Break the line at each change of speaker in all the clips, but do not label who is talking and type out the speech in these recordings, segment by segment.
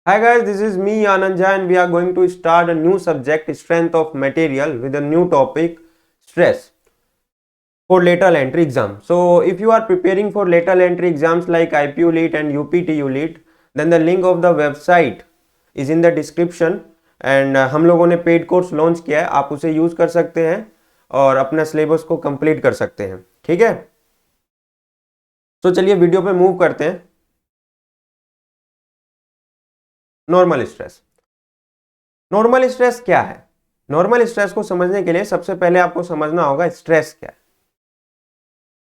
Hi guys, this is me Anand Jha and we are going to start a new subject, strength of material, with a new topic, stress for lateral entry exam. So if you are preparing for lateral entry exams like IPU LEET and UPTU LEET, then the link of the website is in the description and हम लोगों ने paid course launch किया है, आप उसे use कर सकते हैं और अपना सिलेबस को कंप्लीट कर सकते हैं. ठीक है, तो चलिए वीडियो पे मूव करते हैं. Normal stress. नॉर्मल स्ट्रेस क्या है? नॉर्मल स्ट्रेस को समझने के लिए सबसे पहले आपको समझना होगा स्ट्रेस क्या है.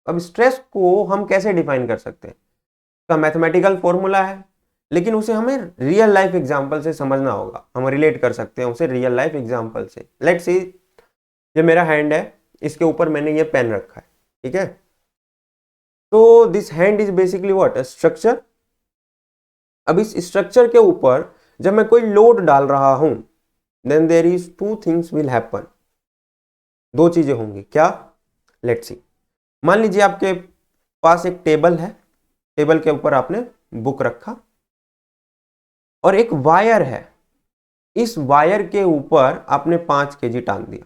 अब स्ट्रेस को हम कैसे डिफाइन कर सकते हैं? इसका मैथमेटिकल फॉर्मूला है, लेकिन उसे हमें रियल लाइफ एग्जांपल से समझना होगा. हम रिलेट कर सकते हैं उसे रियल लाइफ एग्जांपल से. लेट्स सी, ये मेरा हैंड है, इसके ऊपर मैंने ये पेन रखा है. ठीक है, तो this hand is basically what? Structure. अब इस स्ट्रक्चर के ऊपर जब मैं कोई लोड डाल रहा हूं, then there is two things will happen. दो चीजें होंगी. क्या? Let's see. मान लीजिए आपके पास एक टेबल है, टेबल के ऊपर आपने बुक रखा और एक वायर है. इस वायर के ऊपर आपने 5 kg टांग दिया.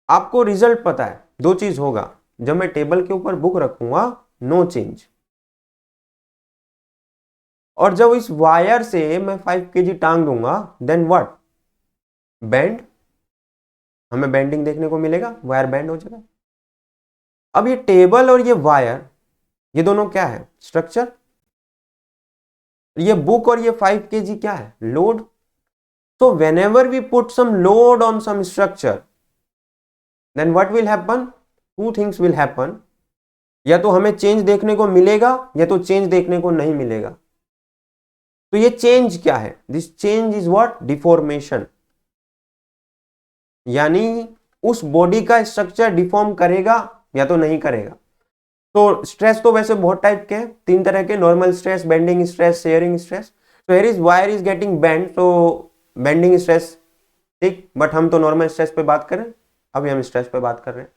आपको रिजल्ट पता है, दो चीज होगा. जब मैं टेबल के ऊपर बुक रखूंगा, नो चेंज. और जब इस वायर से मैं 5 kg टांग दूंगा, देन व्हाट? बेंड. हमें बेंडिंग देखने को मिलेगा, वायर बेंड हो जाएगा. अब ये टेबल और ये वायर, ये दोनों क्या है? स्ट्रक्चर. ये बुक और ये 5 kg क्या है? Load. So whenever we put some load on some structure, then what will happen? Two things will happen. या तो हमें चेंज देखने को मिलेगा या तो चेंज देखने को नहीं मिलेगा. तो ये चेंज क्या है? This change is what? Deformation. यानी उस बॉडी का स्ट्रक्चर डिफॉर्म करेगा या तो नहीं करेगा. तो स्ट्रेस तो वैसे बहुत टाइप के हैं, 3 तरह के. Normal stress, bending stress, shearing stress. तो here is wire is getting bend, तो बेंडिंग स्ट्रेस. ठीक, बट हम तो नॉर्मल स्ट्रेस पे बात करें. अभी हम स्ट्रेस पे बात कर रहे हैं,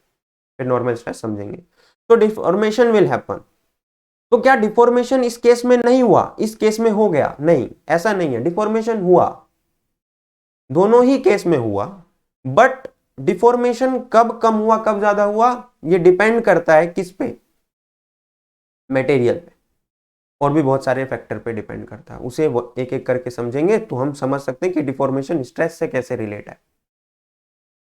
फिर नॉर्मल स्ट्रेस समझेंगे. तो डिफॉर्मेशन विल हैपन. तो क्या डिफॉर्मेशन इस केस में नहीं हुआ, इस केस में हो गया? नहीं, ऐसा नहीं है. डिफॉर्मेशन हुआ, दोनों ही केस में हुआ. बट डिफॉर्मेशन कब कम हुआ, कब ज्यादा हुआ, ये डिपेंड करता है किस पे? मटेरियल पे. और भी बहुत सारे फैक्टर पे डिपेंड करता है. उसे एक एक करके समझेंगे तो हम समझ सकते हैं कि डिफॉर्मेशन स्ट्रेस से कैसे रिलेट है.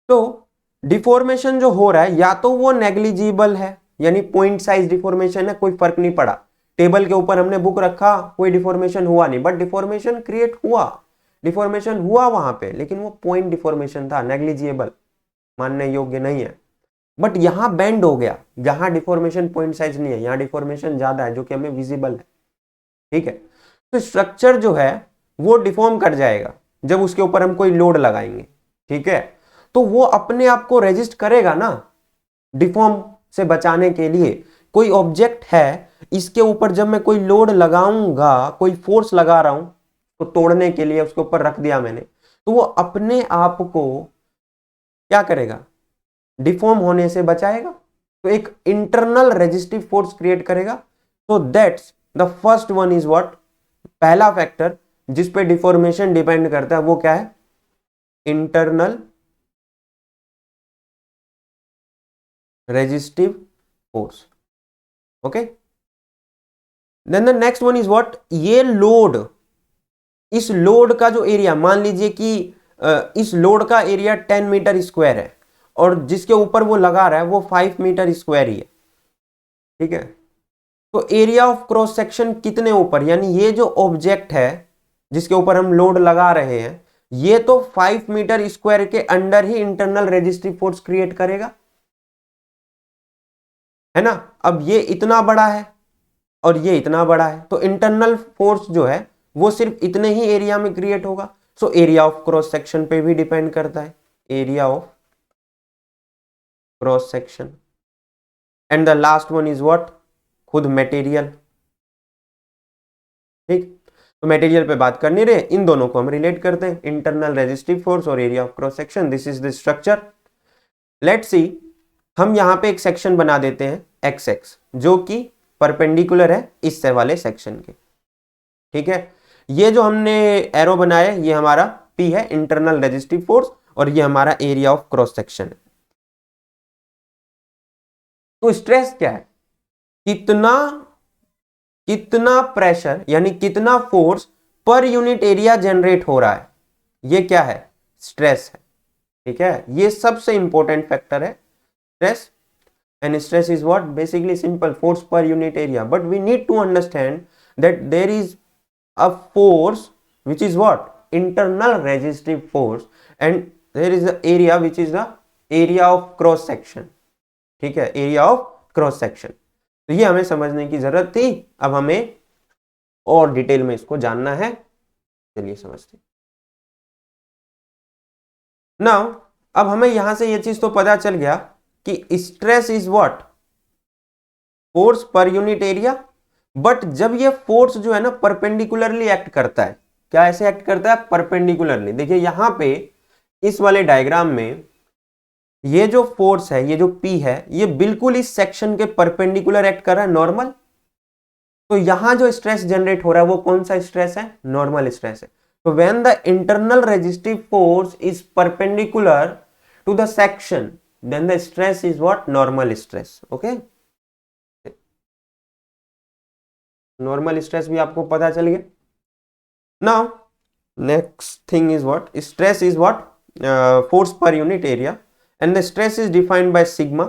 तो डिफॉर्मेशन जो हो रहा है, या तो वो नेग्लिजिबल है, यानी पॉइंट साइज डिफॉर्मेशन है, कोई फर्क नहीं पड़ा. टेबल के ऊपर हमने बुक रखा, कोई डिफॉर्मेशन हुआ नहीं. बट डिफॉर्मेशन क्रिएट हुआ, डिफॉर्मेशन हुआ वहां पे, लेकिन वो पॉइंट डिफॉर्मेशन था, नेग्लिजिबल, मानने योग्य नहीं है. बट यहां बेंड हो गया, जहां डिफॉर्मेशन पॉइंट साइज नहीं है, यहां डिफॉर्मेशन ज्यादा है, जो कि हमें विजिबल है. ठीक है, तो स्ट्रक्चर जो है वो डिफॉर्म कर जाएगा जब उसके ऊपर हम कोई लोड लगाएंगे. ठीक है, तो वो अपने आप को रेजिस्ट करेगा ना, डिफॉर्म से बचाने के लिए. कोई ऑब्जेक्ट है, इसके ऊपर जब मैं कोई लोड लगाऊंगा, कोई फोर्स लगा रहा हूं, तो तोड़ने के लिए उसके ऊपर रख दिया मैंने, तो वो अपने आप को क्या करेगा? डिफॉर्म होने से बचाएगा. तो एक इंटरनल रेजिस्टिव फोर्स क्रिएट करेगा. तो that's the first one is what? पहला फैक्टर जिस पे डिफॉर्मेशन डिपेंड करता है वो क्या है? Internal resistive force. Okay, then the next one is what? ये लोड, इस लोड का जो एरिया, मान लीजिए कि इस लोड का एरिया 10 मीटर स्क्वायर है और जिसके ऊपर वो लगा रहा है वो 5 मीटर स्क्वायर ही है. ठीक है, तो एरिया ऑफ क्रॉस सेक्शन कितने ऊपर, यानी ये जो ऑब्जेक्ट है जिसके ऊपर हम लोड लगा रहे हैं, ये तो 5 मीटर स्क्वायर के अंडर ही इंटरनल रेजिस्टिव फोर्स क्रिएट करेगा, है ना. अब ये इतना बड़ा है और ये इतना बड़ा है, तो इंटरनल फोर्स जो है वो सिर्फ इतने ही एरिया में क्रिएट होगा. So area of cross section पे भी डिपेंड करता है, area of cross section. And the last one is what? खुद मटेरियल. ठीक, तो मटेरियल पे बात कर नहीं रहे, इन दोनों को हम रिलेट करते हैं, इंटरनल रेजिस्टिव फोर्स और area of cross section. This is the structure. Let's see, हम यहां पे एक सेक्शन बना देते हैं एक्स एक्स, जो कि परपेंडिकुलर है इससे वाले सेक्शन के. ठीक है, ये जो हमने एरो बनाया ये हमारा P है, इंटरनल रेजिस्टिव फोर्स, और ये हमारा एरिया ऑफ क्रॉस सेक्शन है। तो स्ट्रेस क्या है, कितना कितना प्रेशर यानी कितना force per unit area generate हो रहा है, ये क्या है, स्ट्रेस है। ठीक है, ये सबसे इंपॉर्टेंट फैक्टर है stress. and stress is what, basically simple, force per unit area, but we need to understand that there is a force which is what, internal resistive force, and there is the area which is the area of cross section। ठीक है, area of cross section। तो ये हमें समझने की जरूरत थी, अब हमें और डिटेल में इसको जानना है, चलिए समझते। नाउ अब हमें यहां से ये चीज तो पता चल गया कि stress is what, force per unit area. But जब ये फोर्स जो है ना परपेंडिकुलरली एक्ट करता है, क्या ऐसे एक्ट करता है, परपेंडिकुलरली। देखिए यहां पे इस वाले डायग्राम में ये जो फोर्स है, ये जो P है, ये बिल्कुल इस सेक्शन के परपेंडिकुलर एक्ट कर रहा है, नॉर्मल। तो यहां जो स्ट्रेस जनरेट हो रहा है वो कौन सा स्ट्रेस है, नॉर्मल स्ट्रेस है। तो when the internal resistive force is perpendicular to the section, then the stress is what, normal stress। okay, normal stress भी आपको पता चल गया। now next thing is what, stress is what, force per unit area, and the stress is defined by sigma।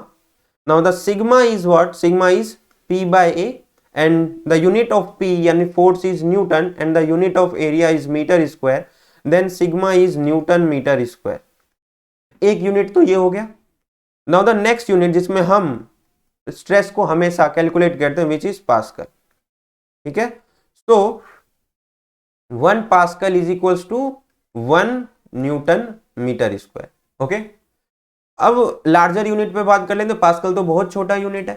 now the sigma is what, sigma is P by A, and the unit of P यानी force is Newton, and the unit of area is meter square, then sigma is Newton meter square। एक unit तो ये हो गया। Now the next unit जिसमें हम stress को हमेशा कैलकुलेट करते हैं, विच इज पास्कल। ठीक है, तो 1 pascal is equals to 1 newton metre square. Okay, अब लार्जर यूनिट पे बात कर लें तो पास्कल तो बहुत छोटा यूनिट है,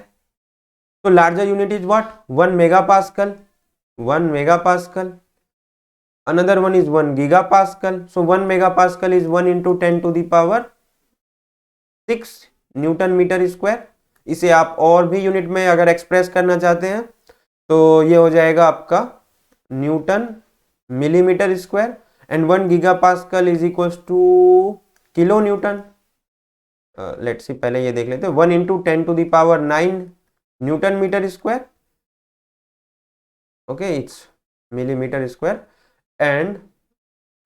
तो larger unit is what, 1 mega pascal, 1 mega pascal. Another one is 1 giga pascal. So 1 mega pascal is 1 into 10 to the power 6 newton metre square. इसे आप और भी यूनिट में अगर एक्सप्रेस करना चाहते हैं तो ये हो जाएगा आपका Newton millimetre square, and 1 giga pascal is equals two kilo Newton. Let's see, पहले ये देख लेते हैं, 1 into 10 to the power 9 newton metre square. Okay, it's millimetre square, and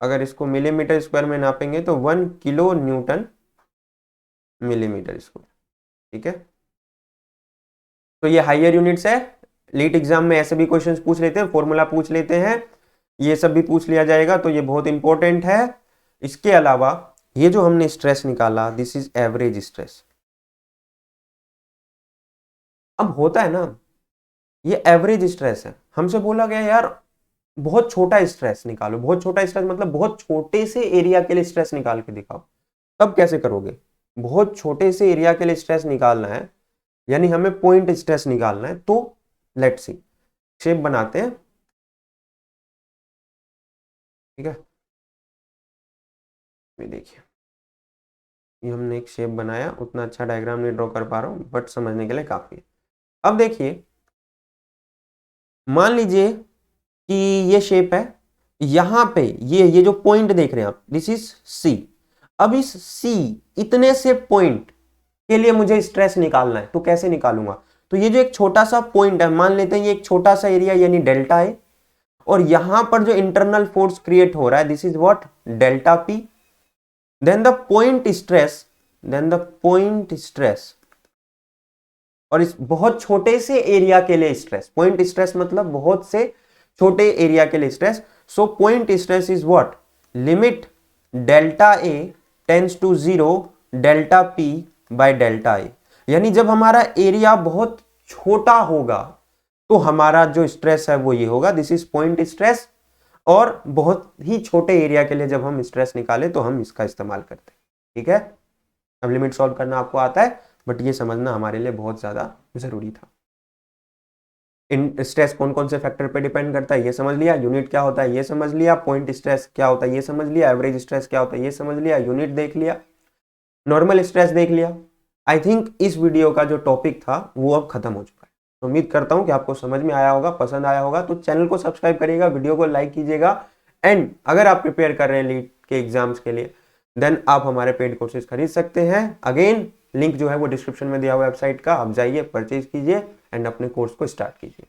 अगर इसको मिलीमीटर स्क्वायर में नापेंगे तो 1 किलो न्यूटन मिलीमीटर स्क्वायर। ठीक है, तो ये हायर यूनिट्स है। लीट एग्जाम में ऐसे भी क्वेश्चंस पूछ लेते हैं, फॉर्मूला पूछ लेते हैं, ये सब भी पूछ लिया जाएगा, तो ये बहुत इंपॉर्टेंट है। इसके अलावा ये जो हमने स्ट्रेस निकाला, दिस इज एवरेज स्ट्रेस। अब होता है ना, ये एवरेज स्ट्रेस है, हमसे बोला गया यार बहुत छोटा स्ट्रेस निकालो। बहुत छोटा स्ट्रेस मतलब बहुत छोटे से एरिया के लिए स्ट्रेस निकाल के दिखाओ। तब कैसे करोगे, बहुत छोटे से एरिया के लिए स्ट्रेस निकालना है, यानी हमें पॉइंट स्ट्रेस निकालना है। तो लेट्स सी, शेप बनाते हैं। ठीक है, ये देखिए, ये हमने एक शेप बनाया, उतना अच्छा डायग्राम नहीं ड्रॉ कर पा रहा हूं, बट समझने के लिए काफी है। अब देखिए, मान लीजिए कि ये शेप है, यहां पे ये जो पॉइंट देख रहे हैं आप, दिस इज सी। अब इस सी इतने से पॉइंट के लिए मुझे स्ट्रेस निकालना है, तो कैसे निकालूंगा। तो ये जो एक छोटा सा पॉइंट है, मान लेते हैं ये एक छोटा सा एरिया यानी डेल्टा है, और यहां पर जो इंटरनल फोर्स क्रिएट हो रहा है, this is what, delta P. Then the point stress, और इस बहुत छोटे से एरिया के लिए स्ट्रेस, पॉइंट स्ट्रेस मतलब बहुत से छोटे एरिया के लिए stress. So point stress is what, limit delta A tends to 0 delta P by delta A. यानी जब हमारा एरिया बहुत छोटा होगा तो हमारा जो स्ट्रेस है वो ये होगा, दिस इज पॉइंट स्ट्रेस। और बहुत ही छोटे एरिया के लिए जब हम स्ट्रेस निकाले तो हम इसका इस्तेमाल करते हैं। ठीक है, अब लिमिट सॉल्व करना आपको आता है, बट ये समझना हमारे लिए बहुत ज्यादा जरूरी था। स्ट्रेस कौन कौन से फैक्टर पे डिपेंड करता है ये समझ लिया, यूनिट क्या होता है ये समझ लिया, पॉइंट स्ट्रेस क्या होता है ये समझ लिया, एवरेज स्ट्रेस क्या होता है ये समझ लिया, यूनिट देख लिया, नॉर्मल स्ट्रेस देख लिया। आई थिंक इस वीडियो का जो टॉपिक था वो अब खत्म हो चुका है। तो उम्मीद करता हूं कि आपको समझ में आया होगा, पसंद आया होगा। तो चैनल को सब्सक्राइब करिएगा, वीडियो को लाइक कीजिएगा। एंड अगर आप प्रिपेयर कर रहे हैं लीड के एग्जाम्स के लिए, देन आप हमारे पेड कोर्सेज खरीद सकते हैं। अगेन लिंक जो है वो डिस्क्रिप्शन में दिया हुआ वेबसाइट का, आप जाइए, परचेज कीजिए एंड अपने कोर्स को स्टार्ट कीजिए।